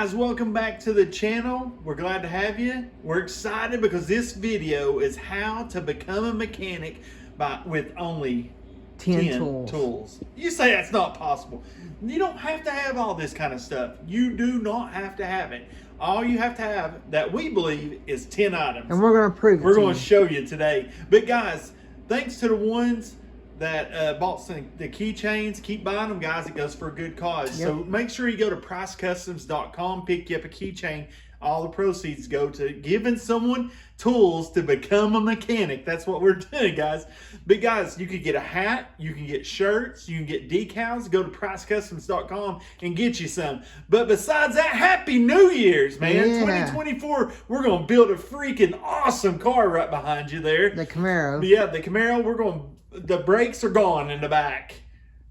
guys, welcome back to the channel. We're glad to have you. We're excited because this video is how to become a mechanic with only 10 tools. You say that's not possible. You don't have to have all this kind of stuff. You do not have to have it. All you have to have, that we believe, is 10 items. And we're going to prove it. We're going to show you today. But guys, thanks to the ones that bought the keychains, keep buying them, guys. It goes for a good cause. Yep. So make sure you go to PriceCustoms.com, pick you up a keychain. All the proceeds go to giving someone tools to become a mechanic. That's what we're doing, guys. But guys, you can get a hat, you can get shirts, you can get decals. Go to PriceCustoms.com and get you some. But besides that, Happy New Year's, man. Yeah. 2024, we're going to build a freaking awesome car right behind you there. The Camaro. Yeah, the Camaro. The brakes are gone in the back.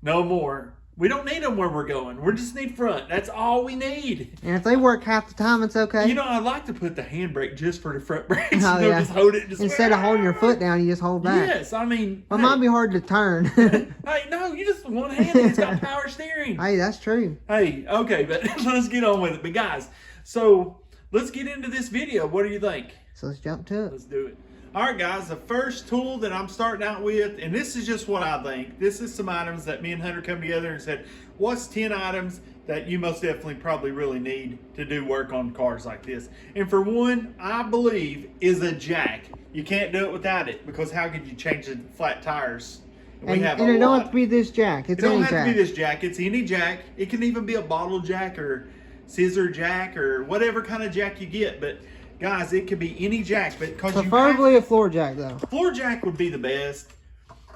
No more. We don't need them where we're going. We just need front. That's all we need. And if they work half the time, it's okay. You know, I like to put the handbrake just for the front brakes. Oh, yeah. Just hold it. Instead of holding your foot down, you just hold back. Yes, I mean. Well, it might be hard to turn. Hey, no, you just one hand. It's got power steering. Hey, that's true. Hey, okay, but let's get on with it. But guys, so let's get into this video. What do you think? So let's jump to it. Let's do it. All right, guys, the first tool that I'm starting out with, and this is just what I think. This is some items that me and Hunter come together and said, what's 10 items that you most definitely probably really need to do work on cars like this? And for one, I believe, is a jack. You can't do it without it, because how could you change the flat tires? And it don't have to be this jack. It's any jack. It don't have to be this jack. It's any jack. It can even be a bottle jack or scissor jack or whatever kind of jack you get. But guys, it could be any jack, but preferably a floor jack though. Floor jack would be the best,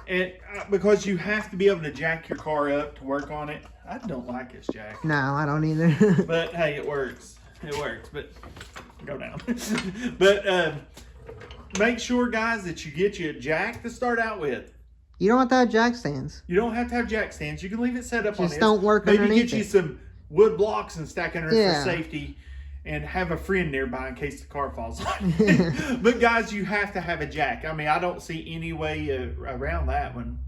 and because you have to be able to jack your car up to work on it. I don't like this jack. No, I don't either. But hey, it works. It works. But go down. But make sure, guys, that you get you a jack to start out with. You don't have to have jack stands. You don't have to have jack stands. You can leave it set up on this. Just don't work underneath. Maybe get you some wood blocks and stack underneath for safety. And have a friend nearby in case the car falls on. But guys, you have to have a jack. I mean, I don't see any way around that one.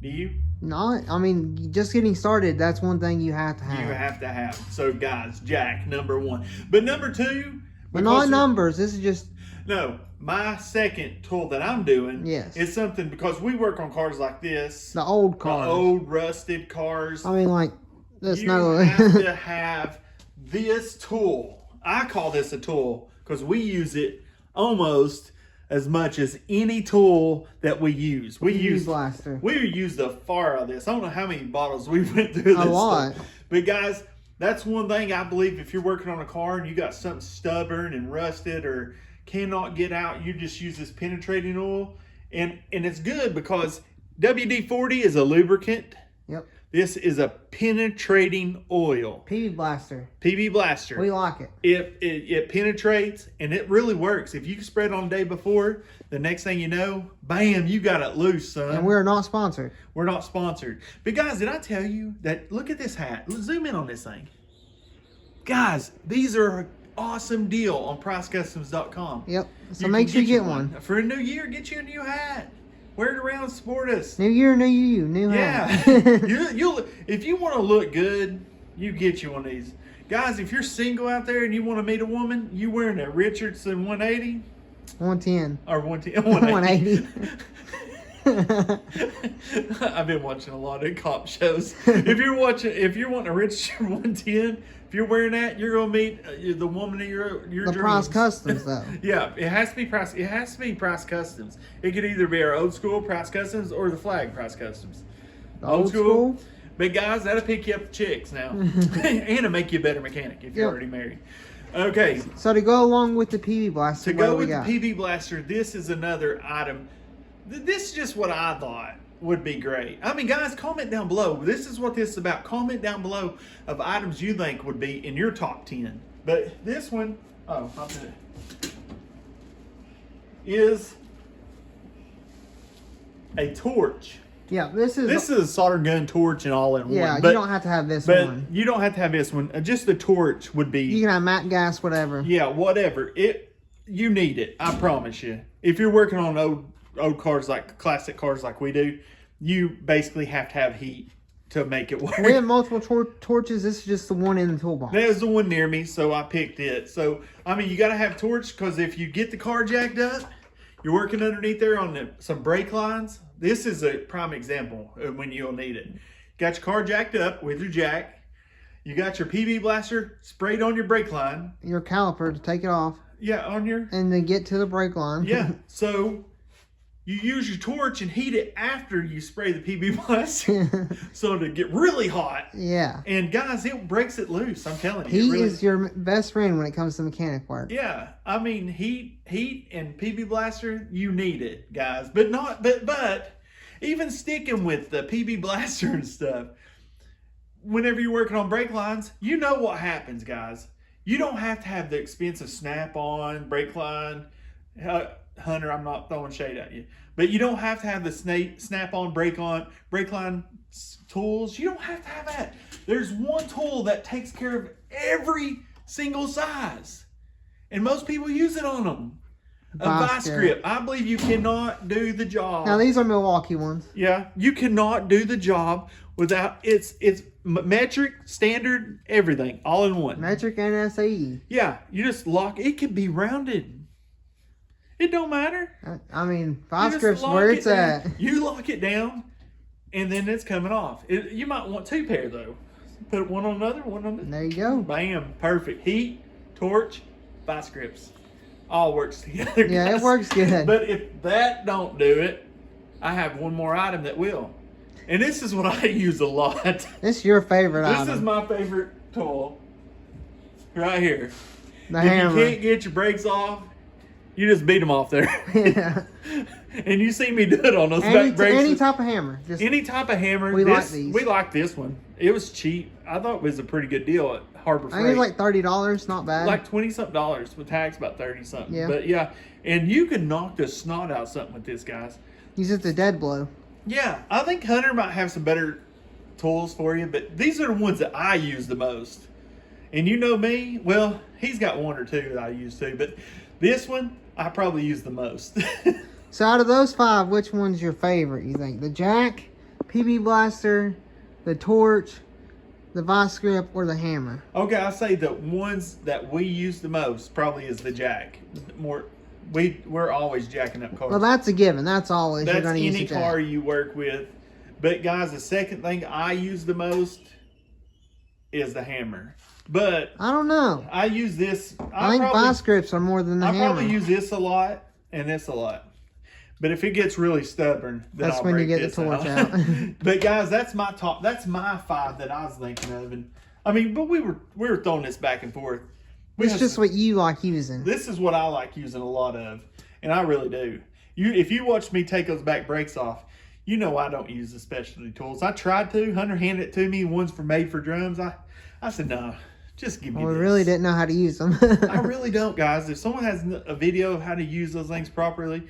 Do you? No, I mean, just getting started, that's one thing you have to have. You have to have. So guys, jack, number one. But number two. But not numbers, this is just. No, my second tool that I'm doing is something, because we work on cars like this. The old cars. The old rusted cars. I mean, like, there's you no. have to have this tool. I call this a tool because we use it almost as much as any tool that we use. We use blaster. We use the far out of this. I don't know how many bottles we went through this. A lot. Stuff. But guys, that's one thing I believe. If you're working on a car and you got something stubborn and rusted or cannot get out, you just use this penetrating oil, and it's good because WD-40 is a lubricant. Yep. This is a penetrating oil. PB Blaster. PB Blaster. We like it. It penetrates, and it really works. If you spread it on the day before, the next thing you know, bam, you got it loose, son. And we're not sponsored. We're not sponsored. But guys, did I tell you that, look at this hat. Zoom in on this thing. Guys, these are an awesome deal on PriceCustoms.com. Yep. So make sure you get one. For a new year, get you a new hat. Wear it around, support us. New year, new you, new hat. Yeah. If you want to look good, you get you one of these. Guys, if you're single out there and you want to meet a woman, you wearing a Richardson 180? 110. Or 180. 180. I've been watching a lot of cop shows. If you're wanting a Richardson 110, if you're wearing that, you're gonna meet the woman of your dreams. The Price Customs, though. Yeah, it has to be Price. It has to be Price Customs. It could either be our old school Price Customs or the flag Price Customs. The old school. But guys, that'll pick you up the chicks now, and it'll make you a better mechanic if you're already married. Okay. So to go along with the PB Blaster, to go with the PB Blaster, this is another item. This is just what I thought would be great. I mean, guys, comment down below. This is what this is about. Comment down below of items you think would be in your top 10. But this one, is a torch. Yeah, this is a solder gun, torch, and all in one. Yeah, you don't have to have this one. You don't have to have this one. Just the torch would be. You can have matte gas, whatever. Yeah, whatever. You need it. I promise you. If you're working on old cars, like classic cars like we do, you basically have to have heat to make it work. We have multiple torches. This is just the one in the toolbox. There's the one near me, so I picked it. So, I mean, you got to have torch, because if you get the car jacked up, you're working underneath there on some brake lines. This is a prime example of when you'll need it. Got your car jacked up with your jack. You got your PB blaster sprayed on your brake line. Your caliper to take it off. Yeah, on your... And then get to the brake line. Yeah, so you use your torch and heat it after you spray the PB blaster. So to get really hot. Yeah. And guys, it breaks it loose. I'm telling you. Heat really is your best friend when it comes to mechanic work. Yeah, I mean, heat and PB blaster, you need it, guys. But even sticking with the PB blaster and stuff, whenever you're working on brake lines, you know what happens, guys. You don't have to have the expensive snap-on brake line. Hunter, I'm not throwing shade at you, but you don't have to have the snap-on brake line tools. You don't have to have that. There's one tool that takes care of every single size, and most people use it on them. A vice grip. I believe you cannot do the job. Now these are Milwaukee ones. Yeah, you cannot do the job without it's metric, standard, everything all in one. Metric and SAE. Yeah, you just lock. It can be rounded. It don't matter. I mean, vice grips where it's at. You lock it down, and then it's coming off. You might want two pair though. Put one on another, one on the. There you go. Bam, perfect. Heat, torch, vice grips. All works together. Yeah, guys. it works good. But if that don't do it, I have one more item that will. And this is what I use a lot. This is your favorite item. This is my favorite tool. Right here. The if hammer. you can't get your brakes off, you just beat them off there. Yeah. And you see me do it on those back brakes. Any type of hammer. Just any type of hammer. We like these. We like this one. It was cheap. I thought it was a pretty good deal at Harbor Freight. I think it's like $30, not bad. Like $20-something. With tax, about 30-something. Yeah. But yeah, and you can knock the snot out something with this, guys. Use it to dead blow. Yeah, I think Hunter might have some better tools for you, but these are the ones that I use the most. And you know me, well, he's got one or two that I use too, but this one I probably use the most. So out of those 5, which one's your favorite, you think? The jack, PB blaster, the torch, the vice grip, or the hammer? Okay, I say the ones that we use the most probably is the jack. We're always jacking up cars. Well, that's a given. That's always That's you're going to use any the jack. car you work with. But guys, the second thing I use the most is the hammer. But I don't know. I use this. I think vice grips are more than the hammer. I probably use this a lot and this a lot. But if it gets really stubborn, then that's I'll when break you get this the torch out. out. But guys, that's my top. That's my 5 that I was thinking of. And I mean, but we were throwing this back and forth. It's just what you like using. This is what I like using a lot of, and I really do. If you watch me take those back brakes off, you know I don't use the specialty tools. I tried to. Hunter handed it to me. One's made for drums. I said, no, just give me Well, this. we really didn't know how to use them. I really don't, guys. If someone has a video of how to use those things properly,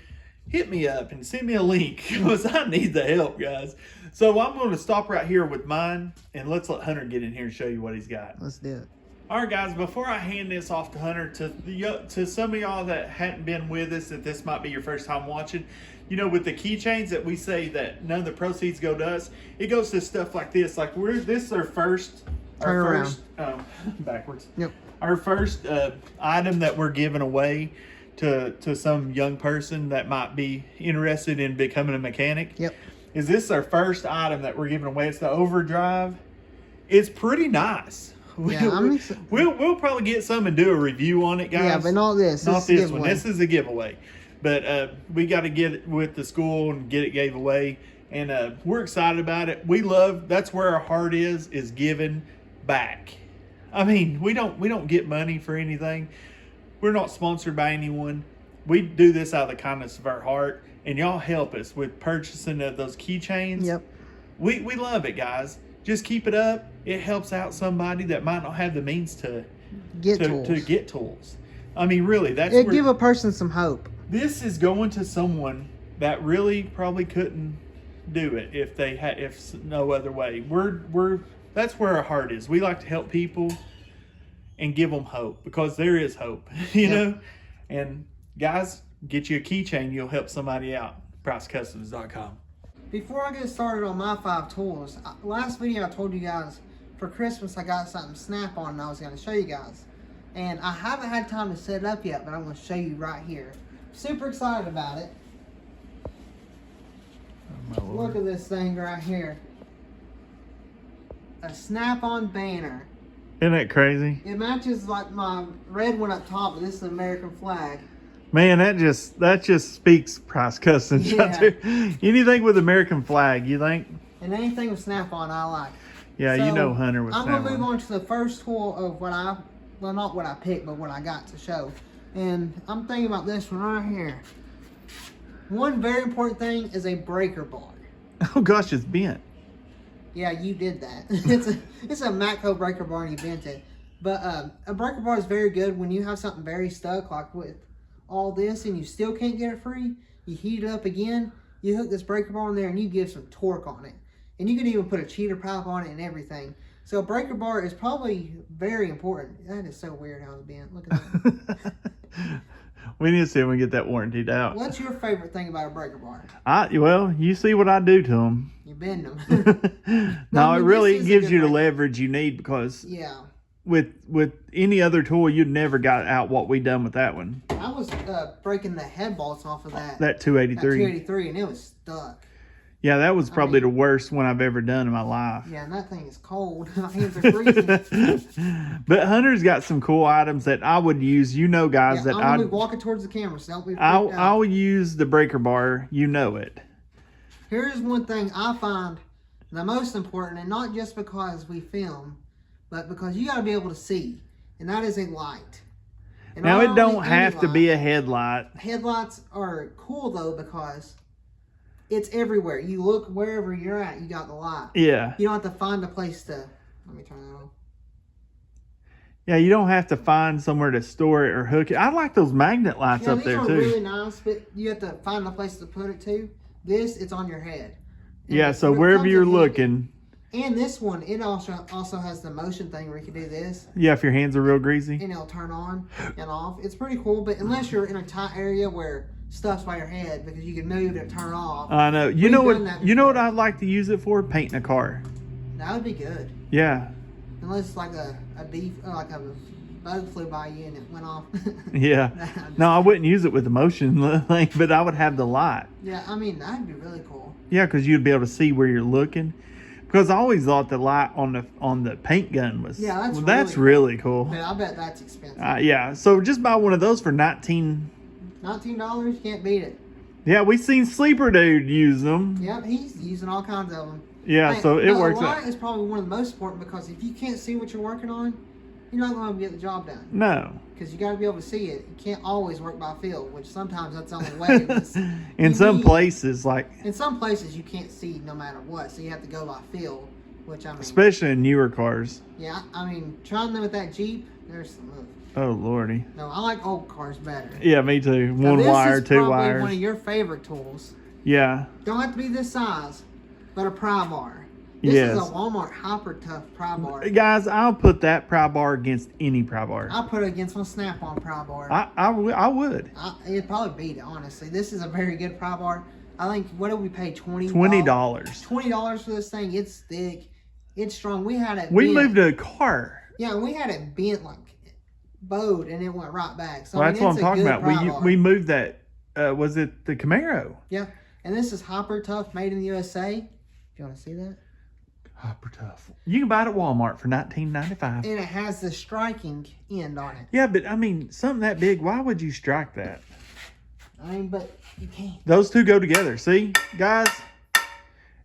hit me up and send me a link, because I need the help, guys. So I'm going to stop right here with mine, and let's let Hunter get in here and show you what he's got. Let's do it. All right, guys, before I hand this off to Hunter, to some of y'all that hadn't been with us, that this might be your first time watching, you know, with the keychains that we say that none of the proceeds go to us, it goes to stuff like this. Like this is our first, backwards. Yep. Our first item that we're giving away to some young person that might be interested in becoming a mechanic. Yep. Is this our first item that we're giving away? It's the overdrive. It's pretty nice. Yeah, We'll probably get some and do a review on it, guys. Yeah, but not this. Not this one. This is a giveaway. But we got to get it with the school and get it gave away. And we're excited about it. That's where our heart is giving back. I mean, we don't get money for anything. We're not sponsored by anyone. We do this out of the kindness of our heart. And y'all help us with purchasing of those keychains. Yep. We love it, guys. Just keep it up. It helps out somebody that might not have the means to get tools. I mean, really, It'd give a person some hope. This is going to someone that really probably couldn't do it if no other way. That's where our heart is. We like to help people and give them hope, because there is hope, you know. And guys, get you a keychain. You'll help somebody out. PriceCustoms.com. before I get started on my 5 tools, last video I told you guys for Christmas I got something Snap-on and I was going to show you guys. And I haven't had time to set it up yet, but I'm going to show you right here. Super excited about it. Oh, look at this thing right here. A Snap-on banner. Isn't that crazy? It matches like my red one up top, but this is an American flag. Man, that just speaks Price Customs right there. Anything with American flag, you think? And anything with Snap-on, I like. Yeah, so you know Hunter with I'm Snap-on. going to move on to the first tool of what well, not what I picked, but what I got to show. And I'm thinking about this one right here. One very important thing is a breaker bar. Oh gosh, it's bent. Yeah, you did that. it's a Matco breaker bar and you bent it. But a breaker bar is very good when you have something very stuck, like with all this, and you still can't get it free. You heat it up again, you hook this breaker bar in there, and you give some torque on it. And you can even put a cheater pipe on it and everything. So a breaker bar is probably very important. That is so weird how it's bent. Look at that. We need to see if we can get that warranted out. What's your favorite thing about a breaker bar? Well, you see what I do to them. You bend them. No, it really gives you the leverage you need, because with any other tool, you'd never got out what we done with that one. I was breaking the head bolts off of that. That 283. That 283, and it was stuck. Yeah, that was probably the worst one I've ever done in my life. Yeah, and that thing is cold. My hands are freezing. But Hunter's got some cool items that I would use. You know, guys, that I'm walking towards the camera, so don't be freaked out. out. I will use the breaker bar. You know it. Here's one thing I find the most important, and not just because we film, but because you got to be able to see, and that is a light. And now, it don't have to be a headlight. Headlights are cool, though, because it's everywhere. You look wherever you're at, you got the light. Yeah. You don't have to find a place to... Let me turn that on. Yeah, you don't have to find somewhere to store it or hook it. I like those magnet lights up there, too. These are really nice, but you have to find a place to put it, too. This, it's on your head. And yeah, so wherever you're looking... And this one, it also has the motion thing where you can do this. Yeah, if your hands are real greasy. And it'll turn on and off. It's pretty cool, but unless you're in a tight area where stuff's by your head, because you can move it and turn off. I know. You know what I'd like to use it for? Painting a car. That would be good. Yeah. Unless it's like a bug flew by you and it went off. Yeah. No, I wouldn't use it with the motion thing, but I would have the light. Yeah, I mean, that'd be really cool. Yeah, because you'd be able to see where you're looking. Because I always thought the light on the paint gun was... Yeah, that's really cool. Yeah, I bet that's expensive. Yeah, so just buy one of those for $19. $19, you can't beat it. Yeah, we seen Sleeper Dude use them. Yep, he's using all kinds of them. Yeah, so it works out. The light is probably one of the most important, because if you can't see what you're working on, you're not going to get the job done. No. Because you got to be able to see it. You can't always work by feel, which sometimes that's the only way. In some places, you can't see no matter what, so you have to go by feel, which I mean... Especially in newer cars. Yeah, I mean, trying them with that Jeep, there's some... Oh, Lordy. No, I like old cars better. Yeah, me too. One wire, 2 wires. This is probably one of your favorite tools. Yeah. Don't have to be this size, but a pry bar. This is a Walmart Hyper Tough pry bar. Guys, I'll put that pry bar against any pry bar. I'll put it against my Snap-on pry bar. I would. It'd probably beat it, honestly. This is a very good pry bar. I think, what did we pay, $20? $20 for this thing. It's thick. It's strong. We had it We moved a car. Yeah, we had it bent, like, bowed, and it went right back. So, well, that's what I'm talking about. We moved that, was it the Camaro? Yeah. And this is Hyper Tough, made in the USA. If you want to see that. Hyper Tough. You can buy it at Walmart for $19.95. And it has the striking end on it. Yeah, but I mean, something that big, why would you strike that? I mean, but you can't. Those two go together. See, guys,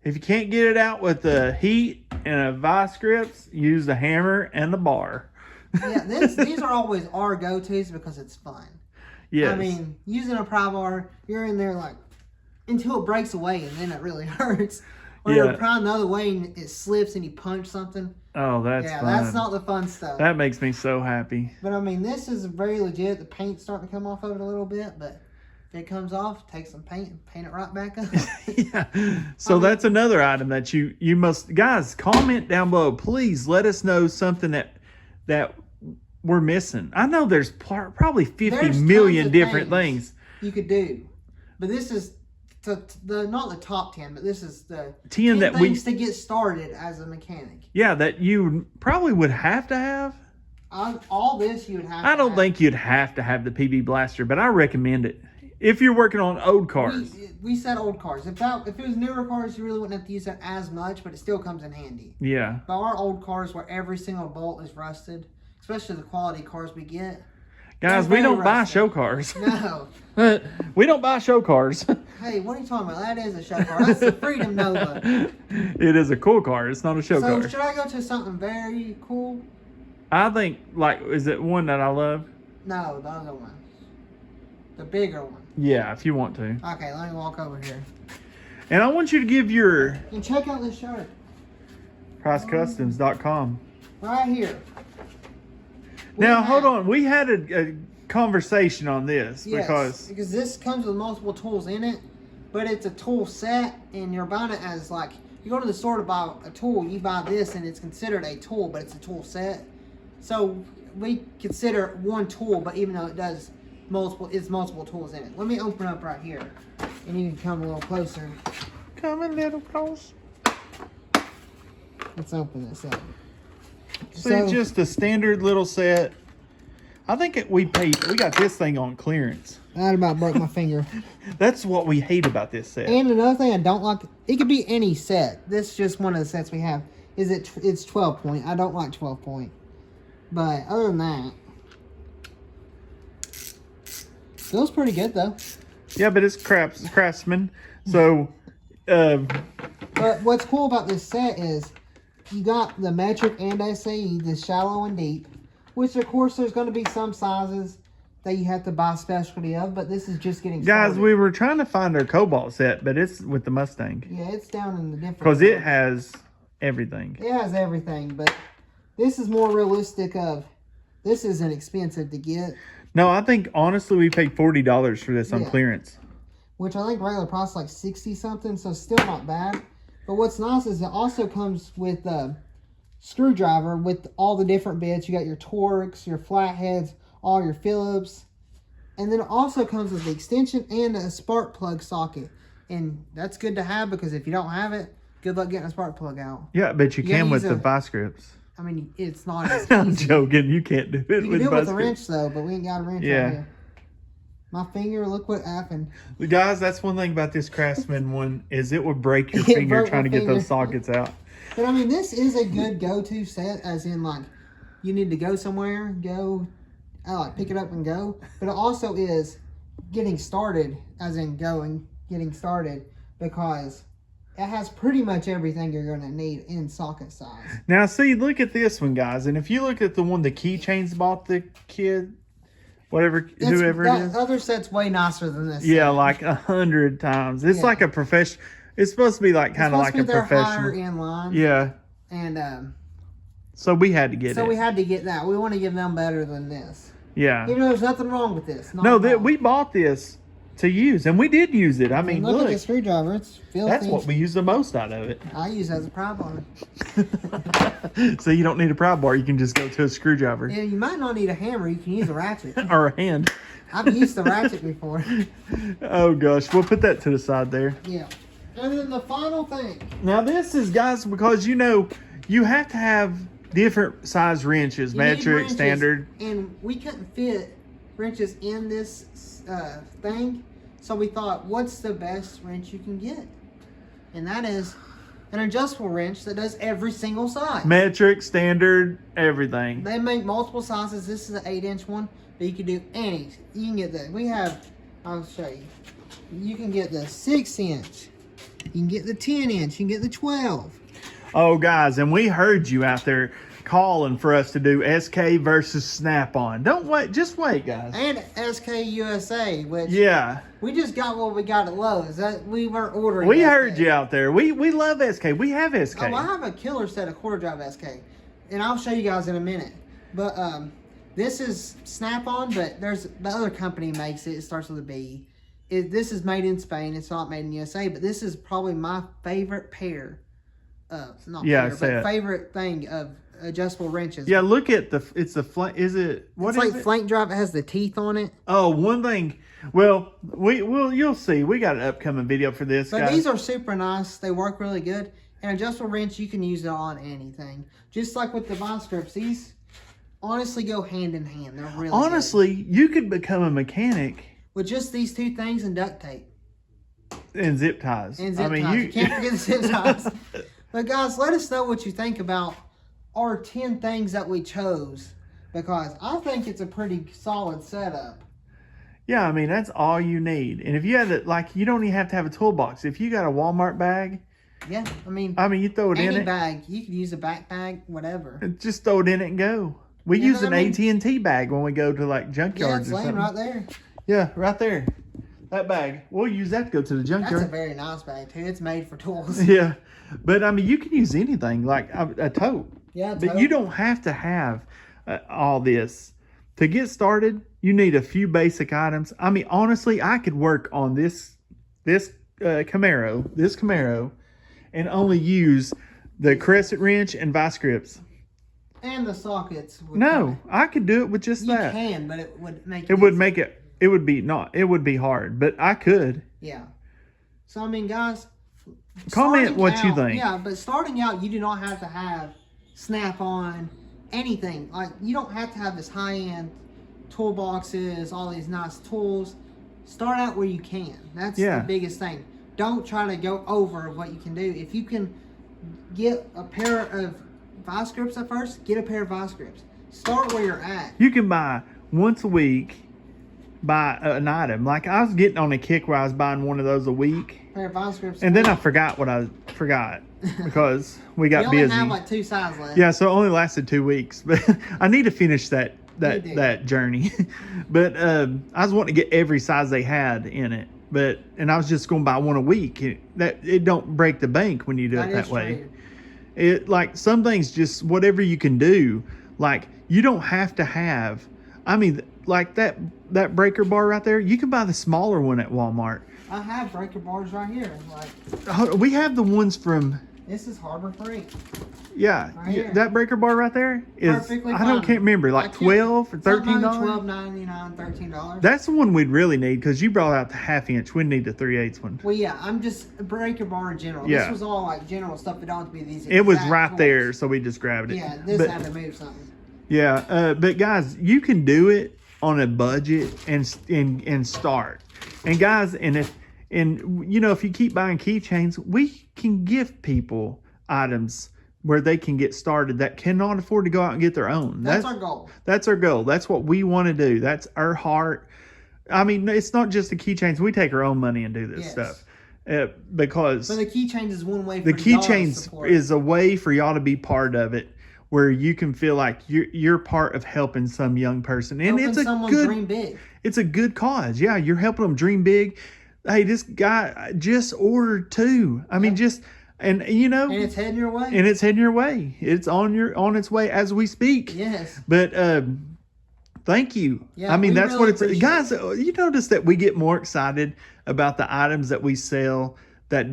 if you can't get it out with the heat and a vice grips, use the hammer and the bar. Yeah, these are always our go-tos because it's fun. Yes. I mean, using a pry bar, you're in there like until it breaks away, and then it really hurts. Or you're prying the other way and it slips and you punch something. Oh, that's fun. That's not the fun stuff. That makes me so happy. But I mean, this is very legit. The paint's starting to come off of it a little bit, but if it comes off, take some paint and paint it right back up. Yeah. So that's another item that you must, guys, comment down below. Please let us know something that we're missing. I know there's probably 50 million different things you could do, but this is not the top 10, but this is the 10 that things to get started as a mechanic. Yeah, that you probably would have to have. All this you would have. I don't think you'd have to have the PB Blaster, but I recommend it if you're working on old cars. We said old cars. If it was newer cars, you really wouldn't have to use that as much, but it still comes in handy. Yeah. But our old cars where every single bolt is rusted, especially the quality cars we get. Guys, we don't buy show cars. No. We don't buy show cars. Hey, what are you talking about? That is a show car. That's the Freedom Nova. It is a cool car. It's not a show car. So should I go to something very cool? I think, like, is it one that I love? No, the other one. The bigger one. Yeah, if you want to. Okay, let me walk over here. And I want you to give your... And check out this shirt. PriceCustoms.com. Right here. Now, hold on. We had a conversation on this because this comes with multiple tools in it, but it's a tool set, and you're buying it as like, you go to the store to buy a tool, you buy this, and it's considered a tool, but it's a tool set. So we consider one tool, but even though it does multiple tools in it. Let me open up right here, and you can come a little closer. Come a little close. Let's open this up. So just a standard little set. I think we got this thing on clearance. I about broke my finger. That's what we hate about this set. And another thing I don't like, it could be any set. This is just one of the sets we have. It's 12 point. I don't like 12 point. But other than that, feels pretty good though. Yeah, but it's Craftsman. So, but what's cool about this set is you got the metric and SAE, the shallow and deep, which of course there's going to be some sizes that you have to buy specialty of, but this is just getting started. Guys, we were trying to find our Cobalt set, but it's with the Mustang. Yeah, it's down in the different. Because it has everything. It has everything, but this is more realistic of, this isn't expensive to get. No, I think honestly we paid $40 for this on clearance. Which I think regular price is like 60 something, so still not bad. But what's nice is it also comes with a screwdriver with all the different bits. You got your Torx, your flatheads, all your Phillips. And then it also comes with the extension and a spark plug socket. And that's good to have because if you don't have it, good luck getting a spark plug out. Yeah, but you can with the vice grips. I mean, it's not as I'm joking. You can't do it you with can do it with a grips. wrench though, but we ain't got a wrench right here. My finger, look what happened. Guys, that's one thing about this Craftsman one is it would break your finger trying to get those sockets out. But I mean, this is a good go-to set, as in like you need to go somewhere, pick it up and go. But it also is getting started, as in getting started, because it has pretty much everything you're going to need in socket size. Now, see, look at this one, guys. And if you look at the one the Keychains bought the kid, whoever it is. That other set's way nicer than this. Yeah, set. Like 100 times. It's like a professional. It's supposed to be like kind of like a professional. Higher in line. Yeah. And so we had to get it. So we had to get that. We want to give them better than this. Yeah. Even though there's nothing wrong with this. We bought this to use, and we did use it. I mean, look at the screwdriver. It's filthy. That's what we use the most out of it. I use it as a pry bar. So you don't need a pry bar. You can just go to a screwdriver. Yeah, you might not need a hammer. You can use a ratchet. Or a hand. I've used the ratchet before. Oh, gosh. We'll put that to the side there. Yeah. And then the final thing. Now, this is, guys, because, you have to have different size wrenches, metric, standard. And we couldn't fit wrenches in this thing. So we thought, what's the best wrench you can get? And that is an adjustable wrench that does every single size. Metric, standard, everything. They make multiple sizes. This is an 8-inch one, but you can do any. You can get the, I'll show you. You can get the 6-inch. You can get the 10-inch. You can get the 12. Oh, guys, and we heard you out there calling for us to do SK versus Snap-on. Don't wait. Just wait, guys. And SK USA, which we just got what we got at Lowe's. That we weren't ordering. We heard you out there. We love SK. We have SK. Oh, I have a killer set of quarter drive SK, and I'll show you guys in a minute. But this is Snap-on, but there's the other company makes it. It starts with a B. This is made in Spain. It's not made in USA, but this is probably my favorite pair. Favorite thing of adjustable wrenches. Yeah, look at it's the flank. Is it what it's is like it? flank drive. It has the teeth on it. Oh, one thing. Well, you'll see. We got an upcoming video for this. But guys. these are super nice. They work really good. An adjustable wrench, you can use it on anything. Just like with the vice grips, these honestly go hand in hand. They're really honestly, good. You could become a mechanic with just these two things and duct tape and zip ties. And zip ties. You can't forget the zip ties. But guys, let us know what you think about our 10 things that we chose, because I think it's a pretty solid setup. Yeah, I mean, that's all you need. And if you have it, like, you don't even have to have a toolbox. If you got a Walmart bag. Yeah, I mean, you throw it in it. Any bag. You could use a backpack, whatever. Just throw it in it and go. We use an AT&T bag when we go to, like, junkyards yeah, it's or laying something. right there. Yeah, right there. That bag. We'll use that to go to the junkyard. That's a very nice bag, too. It's made for tools. Yeah. But, I mean, you can use anything, like a tote. Yeah, But you don't have to have all this. To get started, you need a few basic items. I mean, honestly, I could work on this Camaro, and only use the crescent wrench and vice grips. And the sockets. I could do it with just that. You can, but it would make it It would make it. It would be hard, but I could. Yeah. So, I mean, guys, comment what you think. Yeah, but starting out, you do not have to have snap-on anything. Like, you don't have to have this high-end toolboxes, all these nice tools. Start out where you can. That's the biggest thing. Don't try to go over what you can do. If you can get a pair of vice grips at first, get a pair of vice grips. Start where you're at. You can buy once a week, buy an item. Like, I was getting on a kick where I was buying one of those a week. Pair of vice grips. And then I forgot what I forgot because we got busy. You only have like 2 sizes left. Yeah, so it only lasted 2 weeks. But I need to finish that journey. But I was wanting to get every size they had in it. And I was just going to buy one a week. It don't break the bank when you do it that way. It, like, some things, just whatever you can do. Like, you don't have to have. I mean, like that breaker bar right there. You can buy the smaller one at Walmart. I have breaker bars right here. Like, we have the ones from. This is Harbor Freight. Yeah, right that breaker bar right there is. Perfectly can't remember, like $12 or $13. $12.99, $13. That's the one we'd really need, because you brought out the 1/2 inch. We need the 3/8 one. Well, yeah, I'm just a breaker bar in general. Yeah. This was all like general stuff that don't have to be these. It was right tools. there, so we just grabbed it. Yeah, this had to move something. Yeah, but guys, you can do it on a budget and start. And guys, if you keep buying keychains, we can give people items where they can get started that cannot afford to go out and get their own. That's our goal. That's our goal. That's what we want to do. That's our heart. I mean, it's not just the keychains. We take our own money and do this stuff. Because but the keychains is one way for the keychains is a way for y'all to be part of it, where you can feel like you're part of helping some young person. And helping someone dream big. It's a good cause. Yeah, you're helping them dream big. Hey, this guy just ordered 2. I mean, and it's heading your way. And it's heading your way. It's on its way as we speak. Yes. But thank you. Yeah, I mean, that's really what it's. Guys, you notice that we get more excited about the items that we sell that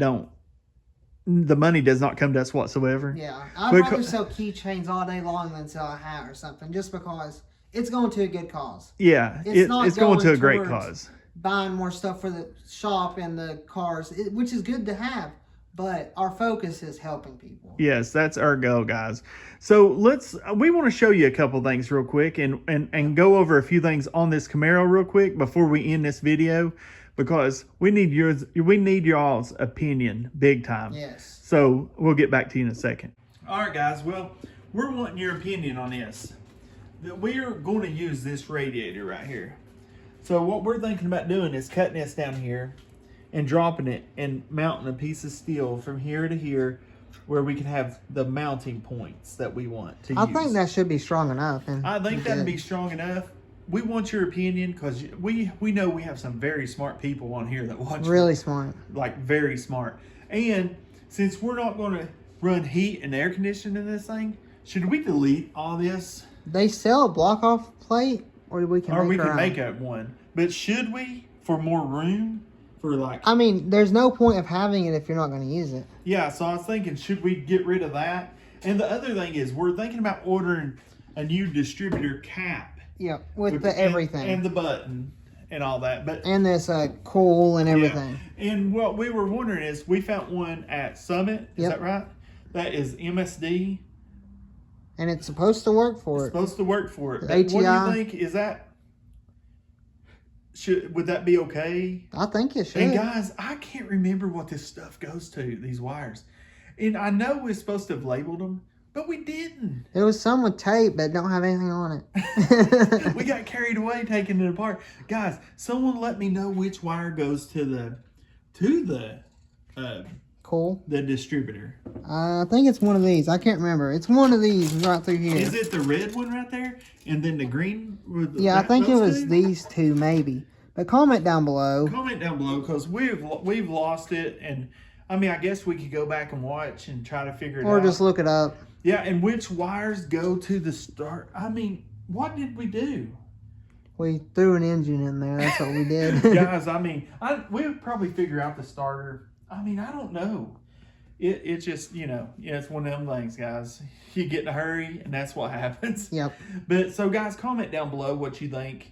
the money does not come to us whatsoever. Yeah, I'd rather sell keychains all day long than sell a hat or something, just because it's going to a good cause. Yeah, it's going to a great cause. Buying more stuff for the shop and the cars, which is good to have, but our focus is helping people. Yes, that's our goal, guys. So we want to show you a couple things real quick and go over a few things on this Camaro real quick before we end this video, because we need y'all's opinion big time. Yes. So we'll get back to you in a second. All right, guys. Well, we're wanting your opinion on this. We are going to use this radiator right here. So what we're thinking about doing is cutting this down here and dropping it and mounting a piece of steel from here to here, where we can have the mounting points that we want to use. I think that should be strong enough. I think that'd be strong enough. We want your opinion, because we know we have some very smart people on here that watch. Really smart. Like, very smart. And since we're not going to run heat and air conditioning in this thing, should we delete all this? They sell a block-off plate, or we can make up one. But should we, for more room? I mean, there's no point of having it if you're not going to use it. Yeah, so I was thinking, should we get rid of that? And the other thing is, we're thinking about ordering a new distributor cap. Yeah, with the everything. And the button and all that. But and this coil and everything. Yeah. And what we were wondering is, we found one at Summit. Is that right? That is MSD. And it's supposed to work for it. Supposed to work for it. The What do ATI. you think? Is that... would that be okay? I think it should. And guys, I can't remember what this stuff goes to, these wires. And I know we're supposed to have labeled them, but we didn't. It was some with tape that don't have anything on it. We got carried away taking it apart. Guys, someone let me know which wire goes to the Cool. The distributor. I think it's one of these. I can't remember. It's one of these right through here. Is it the red one right there? And then the green? Yeah, I think it was these two maybe. But comment down below. Comment down below, because we've lost it. And I mean, I guess we could go back and watch and try to figure it out. Or just look it up. Yeah, and which wires go to the start. I mean, what did we do? We threw an engine in there. That's what we did. Guys, I mean, we would probably figure out the starter. I mean, I don't know. It's just, it's one of them things, guys. You get in a hurry, and that's what happens. Yep. But so, guys, comment down below what you think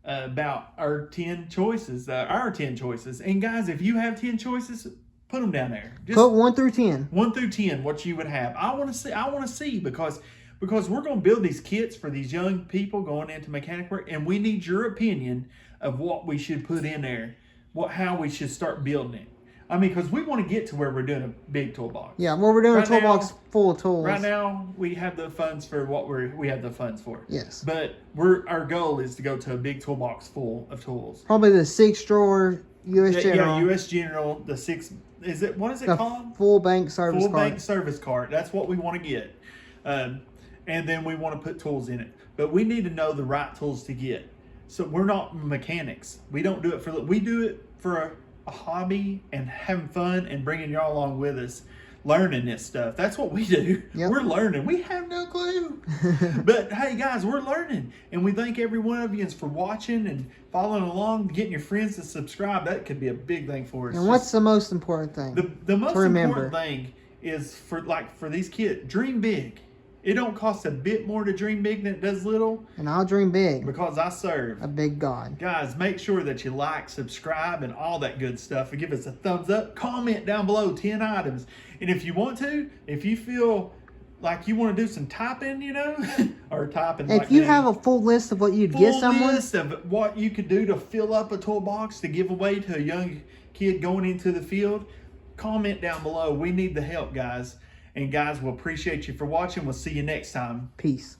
about our 10 choices. And guys, if you have 10 choices, put them down there. Just put 1 through 10. 1 through 10, what you would have. I want to see because we're going to build these kits for these young people going into mechanic work, and we need your opinion of what we should put in there, how we should start building it. I mean, because we want to get to where we're doing a big toolbox. Yeah, well, we're doing a toolbox full of tools. Right now, we have the funds for what we have the funds for. Yes. But our goal is to go to a big toolbox full of tools. Probably the 6-drawer US General. Yeah, US General, what is it called? Full bank service card. Full bank service card. That's what we want to get. And then we want to put tools in it. But we need to know the right tools to get. So we're not mechanics. We don't do it we do it for a hobby and having fun and bringing y'all along with us, learning this stuff. That's what we do. Yep. We're learning. We have no clue. But hey, guys, we're learning. And we thank every one of you for watching and following along, getting your friends to subscribe. That could be a big thing for us. And what's the most important thing? The most important thing is for these kids, dream big. It don't cost a bit more to dream big than it does little. And I'll dream big. Because I serve a big God. Guys, make sure that you like, subscribe, and all that good stuff. And give us a thumbs up. Comment down below 10 items. And if you want to, if you feel like you want to do some typing, or typing. If you have a full list of what you'd get someone. Full list of what you could do to fill up a toolbox to give away to a young kid going into the field, comment down below. We need the help, guys. And guys, we'll appreciate you for watching. We'll see you next time. Peace.